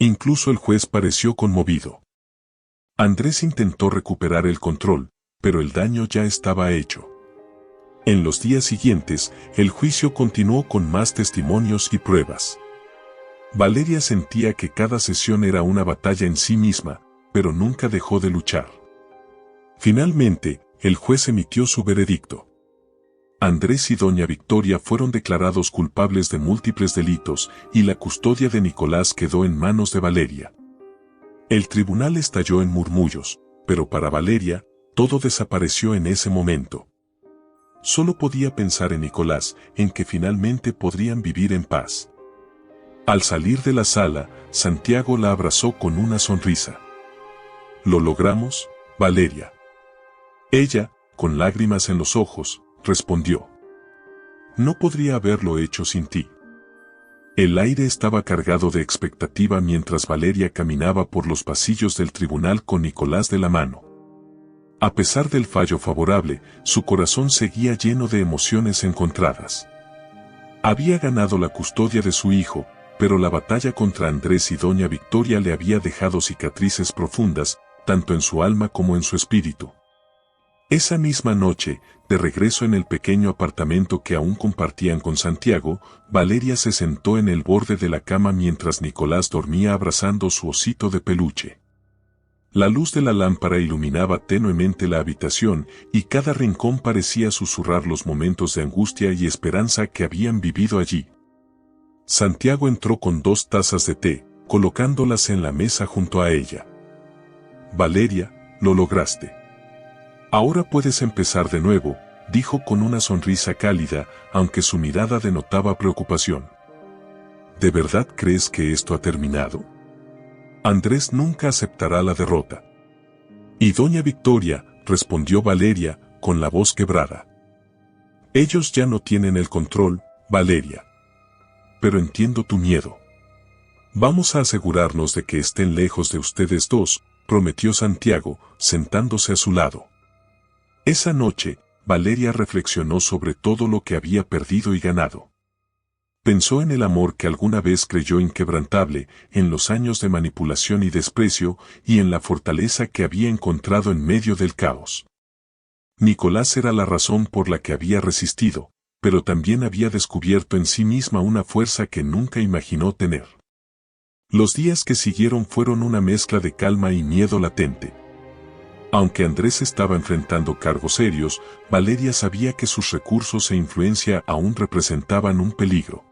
Incluso el juez pareció conmovido. Andrés intentó recuperar el control, pero el daño ya estaba hecho. En los días siguientes, el juicio continuó con más testimonios y pruebas. Valeria sentía que cada sesión era una batalla en sí misma, pero nunca dejó de luchar. Finalmente, el juez emitió su veredicto. Andrés y doña Victoria fueron declarados culpables de múltiples delitos y la custodia de Nicolás quedó en manos de Valeria. El tribunal estalló en murmullos, pero para Valeria, todo desapareció en ese momento. Solo podía pensar en Nicolás, en que finalmente podrían vivir en paz. Al salir de la sala, Santiago la abrazó con una sonrisa. «¿Lo logramos, Valeria?» Ella, con lágrimas en los ojos, respondió. «No podría haberlo hecho sin ti». El aire estaba cargado de expectativa mientras Valeria caminaba por los pasillos del tribunal con Nicolás de la mano. A pesar del fallo favorable, su corazón seguía lleno de emociones encontradas. Había ganado la custodia de su hijo, pero la batalla contra Andrés y doña Victoria le había dejado cicatrices profundas, tanto en su alma como en su espíritu. Esa misma noche, de regreso en el pequeño apartamento que aún compartían con Santiago, Valeria se sentó en el borde de la cama mientras Nicolás dormía abrazando su osito de peluche. La luz de la lámpara iluminaba tenuemente la habitación y cada rincón parecía susurrar los momentos de angustia y esperanza que habían vivido allí. Santiago entró con 2 tazas de té, colocándolas en la mesa junto a ella. «Valeria, lo lograste. Ahora puedes empezar de nuevo, dijo con una sonrisa cálida, aunque su mirada denotaba preocupación. ¿De verdad crees que esto ha terminado? Andrés nunca aceptará la derrota. Y doña Victoria, respondió Valeria, con la voz quebrada. Ellos ya no tienen el control, Valeria. Pero entiendo tu miedo. Vamos a asegurarnos de que estén lejos de ustedes dos, prometió Santiago, sentándose a su lado. Esa noche, Valeria reflexionó sobre todo lo que había perdido y ganado. Pensó en el amor que alguna vez creyó inquebrantable, en los años de manipulación y desprecio, y en la fortaleza que había encontrado en medio del caos. Nicolás era la razón por la que había resistido, pero también había descubierto en sí misma una fuerza que nunca imaginó tener. Los días que siguieron fueron una mezcla de calma y miedo latente. Aunque Andrés estaba enfrentando cargos serios, Valeria sabía que sus recursos e influencia aún representaban un peligro.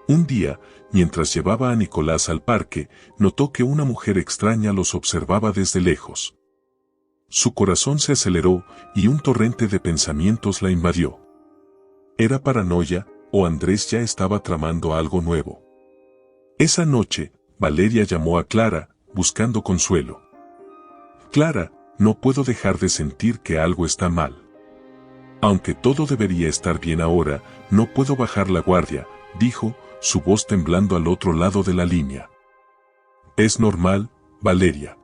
Un día, mientras llevaba a Nicolás al parque, notó que una mujer extraña los observaba desde lejos. Su corazón se aceleró y un torrente de pensamientos la invadió. ¿Era paranoia, o Andrés ya estaba tramando algo nuevo? Esa noche, Valeria llamó a Clara, buscando consuelo. Clara, no puedo dejar de sentir que algo está mal. Aunque todo debería estar bien ahora, no puedo bajar la guardia, dijo, su voz temblando al otro lado de la línea. Es normal, Valeria.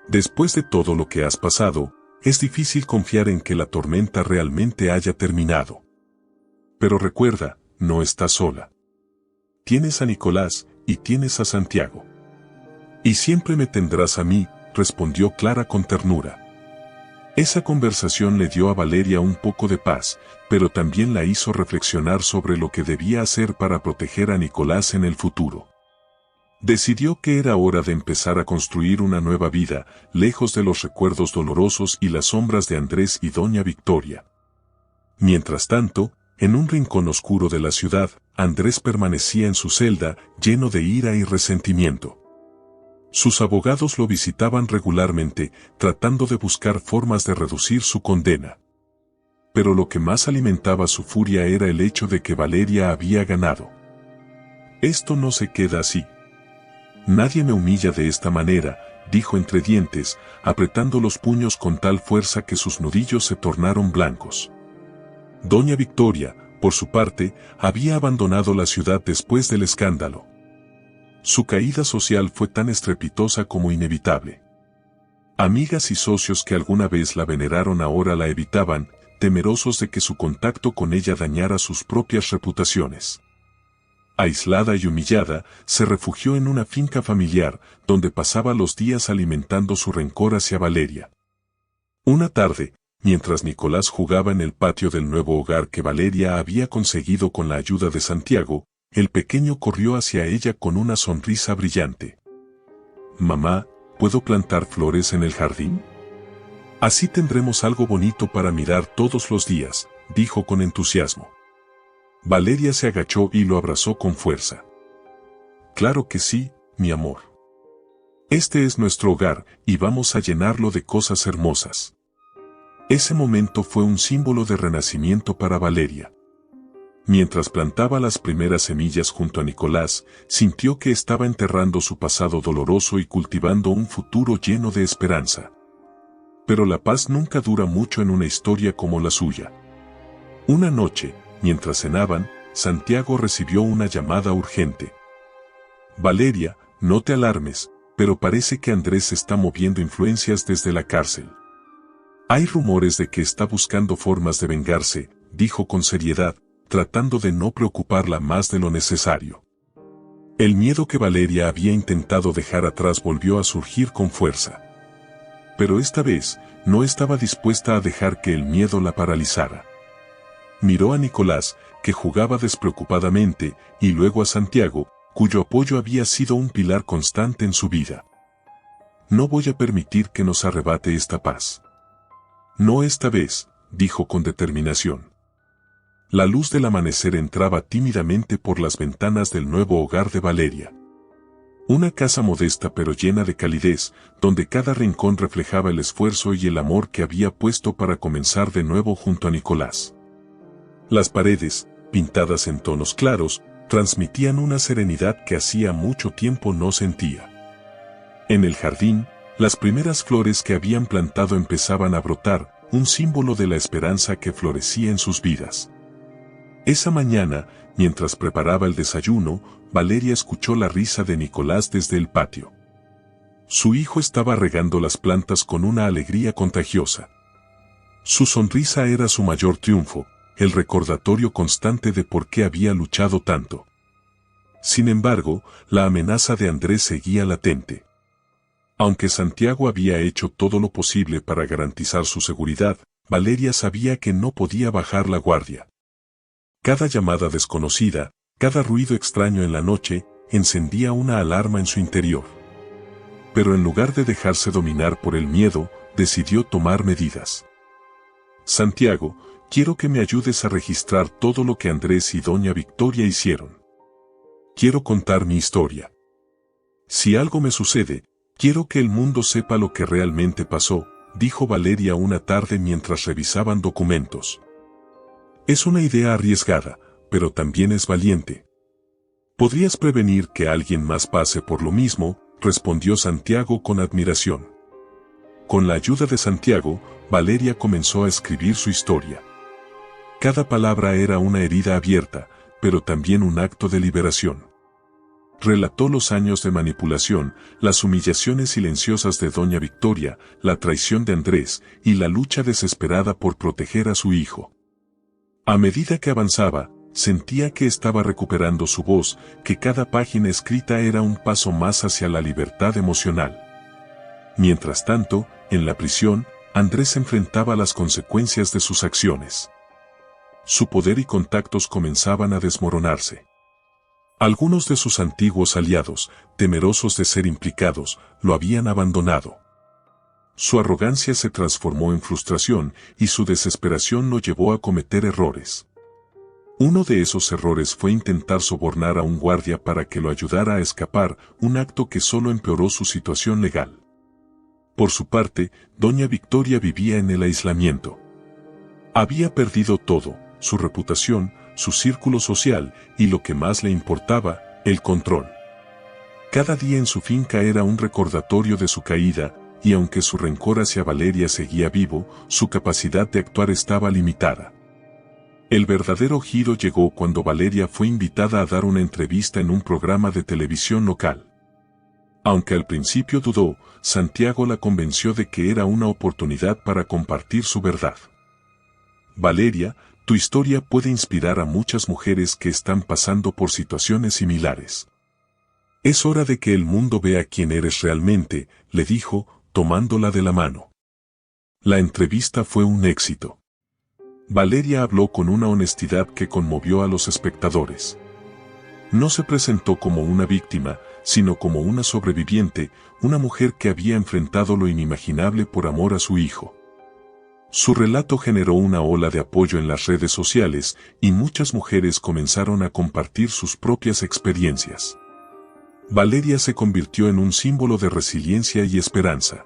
Después de todo lo que has pasado, es difícil confiar en que la tormenta realmente haya terminado. Pero recuerda, no estás sola. Tienes a Nicolás, y tienes a Santiago. Y siempre me tendrás a mí, respondió Clara con ternura. Esa conversación le dio a Valeria un poco de paz, pero también la hizo reflexionar sobre lo que debía hacer para proteger a Nicolás en el futuro. Decidió que era hora de empezar a construir una nueva vida, lejos de los recuerdos dolorosos y las sombras de Andrés y doña Victoria. Mientras tanto, en un rincón oscuro de la ciudad, Andrés permanecía en su celda, lleno de ira y resentimiento. Sus abogados lo visitaban regularmente, tratando de buscar formas de reducir su condena. Pero lo que más alimentaba su furia era el hecho de que Valeria había ganado. Esto no se queda así. Nadie me humilla de esta manera, dijo entre dientes, apretando los puños con tal fuerza que sus nudillos se tornaron blancos. Doña Victoria, por su parte, había abandonado la ciudad después del escándalo. Su caída social fue tan estrepitosa como inevitable. Amigas y socios que alguna vez la veneraron ahora la evitaban, temerosos de que su contacto con ella dañara sus propias reputaciones. Aislada y humillada, se refugió en una finca familiar, donde pasaba los días alimentando su rencor hacia Valeria. Una tarde, mientras Nicolás jugaba en el patio del nuevo hogar que Valeria había conseguido con la ayuda de Santiago, el pequeño corrió hacia ella con una sonrisa brillante. «Mamá, ¿puedo plantar flores en el jardín? Así tendremos algo bonito para mirar todos los días», dijo con entusiasmo. Valeria se agachó y lo abrazó con fuerza. «Claro que sí, mi amor. Este es nuestro hogar, y vamos a llenarlo de cosas hermosas». Ese momento fue un símbolo de renacimiento para Valeria. Mientras plantaba las primeras semillas junto a Nicolás, sintió que estaba enterrando su pasado doloroso y cultivando un futuro lleno de esperanza. Pero la paz nunca dura mucho en una historia como la suya. Una noche, mientras cenaban, Santiago recibió una llamada urgente. «Valeria, no te alarmes, pero parece que Andrés está moviendo influencias desde la cárcel. Hay rumores de que está buscando formas de vengarse», dijo con seriedad, tratando de no preocuparla más de lo necesario. El miedo que Valeria había intentado dejar atrás volvió a surgir con fuerza. Pero esta vez, no estaba dispuesta a dejar que el miedo la paralizara. Miró a Nicolás, que jugaba despreocupadamente, y luego a Santiago, cuyo apoyo había sido un pilar constante en su vida. «No voy a permitir que nos arrebate esta paz». «No esta vez», dijo con determinación. La luz del amanecer entraba tímidamente por las ventanas del nuevo hogar de Valeria. Una casa modesta pero llena de calidez, donde cada rincón reflejaba el esfuerzo y el amor que había puesto para comenzar de nuevo junto a Nicolás. Las paredes, pintadas en tonos claros, transmitían una serenidad que hacía mucho tiempo no sentía. En el jardín, las primeras flores que habían plantado empezaban a brotar, un símbolo de la esperanza que florecía en sus vidas. Esa mañana, mientras preparaba el desayuno, Valeria escuchó la risa de Nicolás desde el patio. Su hijo estaba regando las plantas con una alegría contagiosa. Su sonrisa era su mayor triunfo, el recordatorio constante de por qué había luchado tanto. Sin embargo, la amenaza de Andrés seguía latente. Aunque Santiago había hecho todo lo posible para garantizar su seguridad, Valeria sabía que no podía bajar la guardia. Cada llamada desconocida, cada ruido extraño en la noche, encendía una alarma en su interior. Pero en lugar de dejarse dominar por el miedo, decidió tomar medidas. Santiago, quiero que me ayudes a registrar todo lo que Andrés y doña Victoria hicieron. Quiero contar mi historia. Si algo me sucede, quiero que el mundo sepa lo que realmente pasó, dijo Valeria una tarde mientras revisaban documentos. Es una idea arriesgada, pero también es valiente. ¿Podrías prevenir que alguien más pase por lo mismo?, respondió Santiago con admiración. Con la ayuda de Santiago, Valeria comenzó a escribir su historia. Cada palabra era una herida abierta, pero también un acto de liberación. Relató los años de manipulación, las humillaciones silenciosas de doña Victoria, la traición de Andrés y la lucha desesperada por proteger a su hijo. A medida que avanzaba, sentía que estaba recuperando su voz, que cada página escrita era un paso más hacia la libertad emocional. Mientras tanto, en la prisión, Andrés enfrentaba las consecuencias de sus acciones. Su poder y contactos comenzaban a desmoronarse. Algunos de sus antiguos aliados, temerosos de ser implicados, lo habían abandonado. Su arrogancia se transformó en frustración y su desesperación lo llevó a cometer errores. Uno de esos errores fue intentar sobornar a un guardia para que lo ayudara a escapar, un acto que solo empeoró su situación legal. Por su parte, doña Victoria vivía en el aislamiento. Había perdido todo, su reputación, su círculo social y lo que más le importaba, el control. Cada día en su finca era un recordatorio de su caída, y aunque su rencor hacia Valeria seguía vivo, su capacidad de actuar estaba limitada. El verdadero giro llegó cuando Valeria fue invitada a dar una entrevista en un programa de televisión local. Aunque al principio dudó, Santiago la convenció de que era una oportunidad para compartir su verdad. Valeria, tu historia puede inspirar a muchas mujeres que están pasando por situaciones similares. Es hora de que el mundo vea quién eres realmente, le dijo, tomándola de la mano. La entrevista fue un éxito. Valeria habló con una honestidad que conmovió a los espectadores. No se presentó como una víctima, sino como una sobreviviente, una mujer que había enfrentado lo inimaginable por amor a su hijo. Su relato generó una ola de apoyo en las redes sociales y muchas mujeres comenzaron a compartir sus propias experiencias. Valeria se convirtió en un símbolo de resiliencia y esperanza.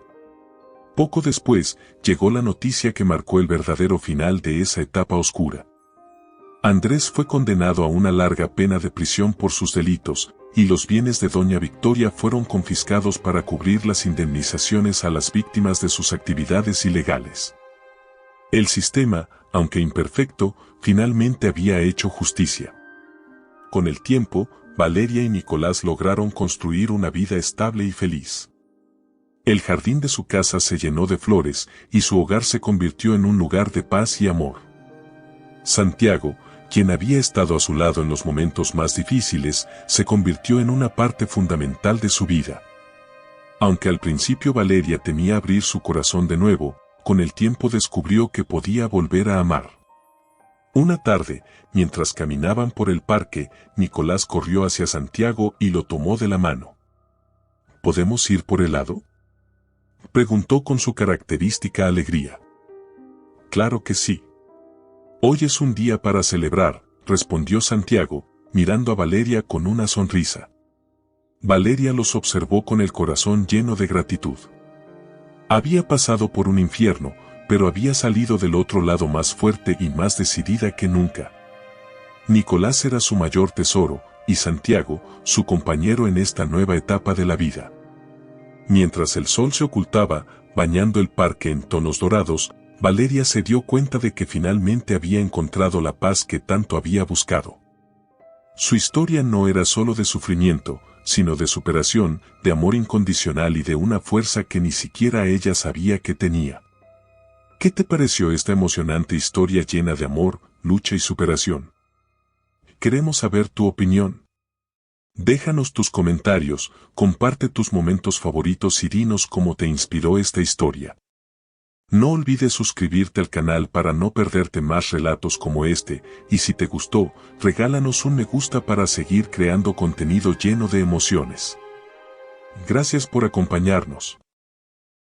Poco después, llegó la noticia que marcó el verdadero final de esa etapa oscura. Andrés fue condenado a una larga pena de prisión por sus delitos, y los bienes de doña Victoria fueron confiscados para cubrir las indemnizaciones a las víctimas de sus actividades ilegales. El sistema, aunque imperfecto, finalmente había hecho justicia. Con el tiempo, Valeria y Nicolás lograron construir una vida estable y feliz. El jardín de su casa se llenó de flores y su hogar se convirtió en un lugar de paz y amor. Santiago, quien había estado a su lado en los momentos más difíciles, se convirtió en una parte fundamental de su vida. Aunque al principio Valeria temía abrir su corazón de nuevo, con el tiempo descubrió que podía volver a amar. Una tarde, mientras caminaban por el parque, Nicolás corrió hacia Santiago y lo tomó de la mano. ¿Podemos ir por helado?, preguntó con su característica alegría. Claro que sí. Hoy es un día para celebrar, respondió Santiago, mirando a Valeria con una sonrisa. Valeria los observó con el corazón lleno de gratitud. Había pasado por un infierno, pero había salido del otro lado más fuerte y más decidida que nunca. Nicolás era su mayor tesoro, y Santiago, su compañero en esta nueva etapa de la vida. Mientras el sol se ocultaba, bañando el parque en tonos dorados, Valeria se dio cuenta de que finalmente había encontrado la paz que tanto había buscado. Su historia no era solo de sufrimiento, sino de superación, de amor incondicional y de una fuerza que ni siquiera ella sabía que tenía. ¿Qué te pareció esta emocionante historia llena de amor, lucha y superación? Queremos saber tu opinión. Déjanos tus comentarios, comparte tus momentos favoritos y dinos cómo te inspiró esta historia. No olvides suscribirte al canal para no perderte más relatos como este, y si te gustó, regálanos un me gusta para seguir creando contenido lleno de emociones. Gracias por acompañarnos.